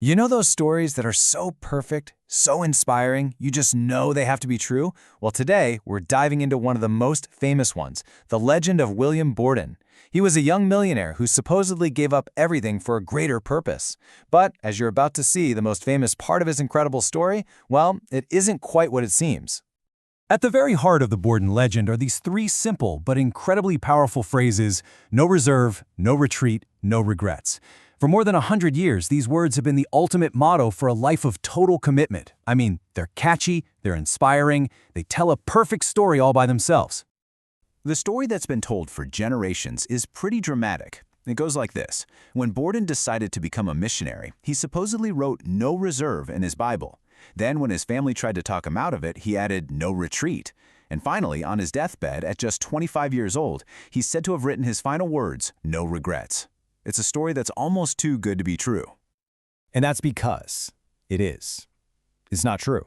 You know those stories that are so perfect, so inspiring, you just know they have to be true? Well, today, we're diving into one of the most famous ones, the legend of William Borden. He was a young millionaire who supposedly gave up everything for a greater purpose. But, as you're about to see, the most famous part of his incredible story, well, it isn't quite what it seems. At the very heart of the Borden legend are these three simple but incredibly powerful phrases: no reserve, no retreat, no regrets. For more than 100 years, these words have been the ultimate motto for a life of total commitment. I mean, they're catchy, they're inspiring, they tell a perfect story all by themselves. The story that's been told for generations is pretty dramatic. It goes like this. When Borden decided to become a missionary, he supposedly wrote "no reserve" in his Bible. Then when his family tried to talk him out of it, he added "no retreat." And finally, on his deathbed at just 25 years old, he's said to have written his final words, "no regrets." It's a story that's almost too good to be true. And that's because it is. It's not true.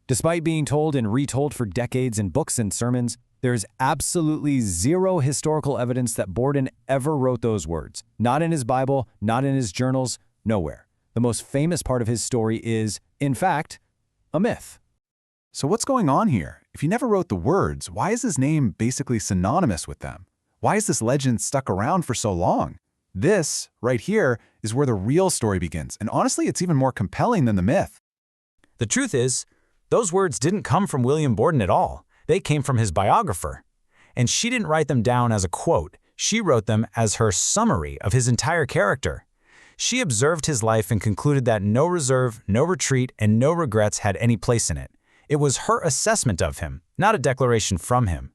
Despite being told and retold for decades in books and sermons, there's absolutely zero historical evidence that Borden ever wrote those words. Not in his Bible, not in his journals, nowhere. The most famous part of his story is, in fact, a myth. So what's going on here? If he never wrote the words, why is his name basically synonymous with them? Why is this legend stuck around for so long? This, right here, is where the real story begins, and honestly, it's even more compelling than the myth. The truth is, those words didn't come from William Borden at all. They came from his biographer. And she didn't write them down as a quote. She wrote them as her summary of his entire character. She observed his life and concluded that no reserve, no retreat, and no regrets had any place in it. It was her assessment of him, not a declaration from him.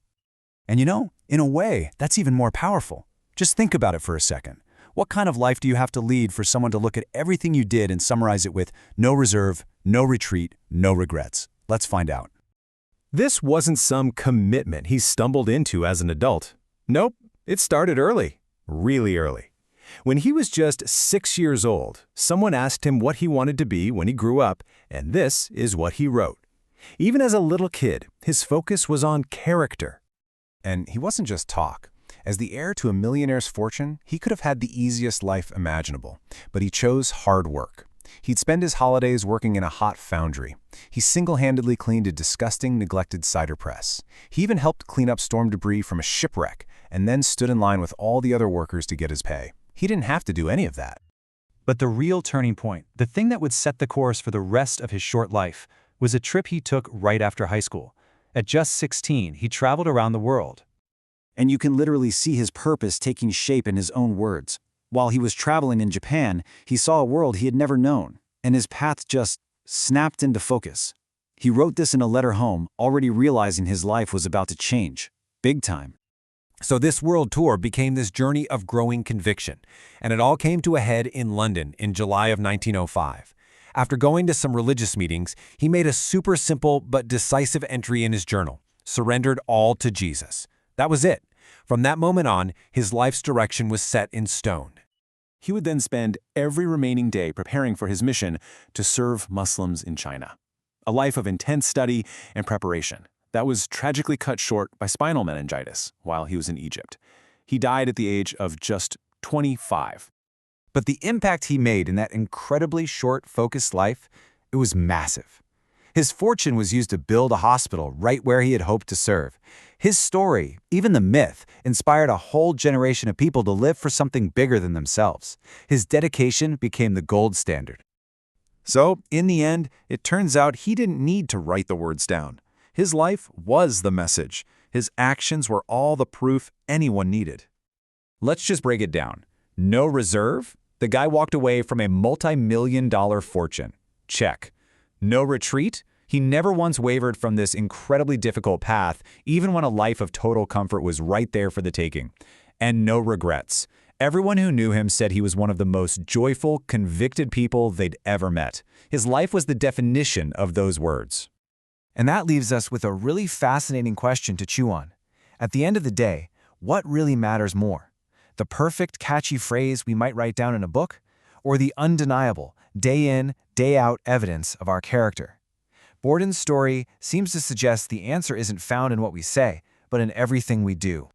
And you know, in a way, that's even more powerful. Just think about it for a second. What kind of life do you have to lead for someone to look at everything you did and summarize it with "no reserve, no retreat, no regrets"? Let's find out. This wasn't some commitment he stumbled into as an adult. Nope, it started early, really early. When he was just 6 years old, someone asked him what he wanted to be when he grew up, and this is what he wrote. Even as a little kid, his focus was on character. And he wasn't just talk. As the heir to a millionaire's fortune, he could have had the easiest life imaginable, but he chose hard work. He'd spend his holidays working in a hot foundry. He single-handedly cleaned a disgusting, neglected cider press. He even helped clean up storm debris from a shipwreck, and then stood in line with all the other workers to get his pay. He didn't have to do any of that. But the real turning point, the thing that would set the course for the rest of his short life, was a trip he took right after high school. At just 16, he traveled around the world. And you can literally see his purpose taking shape in his own words. While he was traveling in Japan, he saw a world he had never known, and his path just snapped into focus. He wrote this in a letter home, already realizing his life was about to change, big time. So this world tour became this journey of growing conviction, and it all came to a head in London in July of 1905. After going to some religious meetings, he made a super simple but decisive entry in his journal: surrendered all to Jesus. That was it. From that moment on, his life's direction was set in stone. He would then spend every remaining day preparing for his mission to serve Muslims in China. A life of intense study and preparation that was tragically cut short by spinal meningitis while he was in Egypt. He died at the age of just 25. But the impact he made in that incredibly short, focused life, it was massive. His fortune was used to build a hospital right where he had hoped to serve. His story, even the myth, inspired a whole generation of people to live for something bigger than themselves. His dedication became the gold standard. So, in the end, it turns out he didn't need to write the words down. His life was the message. His actions were all the proof anyone needed. Let's just break it down. No reserve? The guy walked away from a multi-million-dollar fortune. Check. No retreat? He never once wavered from this incredibly difficult path, even when a life of total comfort was right there for the taking. And no regrets. Everyone who knew him said he was one of the most joyful, convicted people they'd ever met. His life was the definition of those words. And that leaves us with a really fascinating question to chew on. At the end of the day, what really matters more? The perfect, catchy phrase we might write down in a book? Or the undeniable, day in, day out evidence of our character? Borden's story seems to suggest the answer isn't found in what we say, but in everything we do.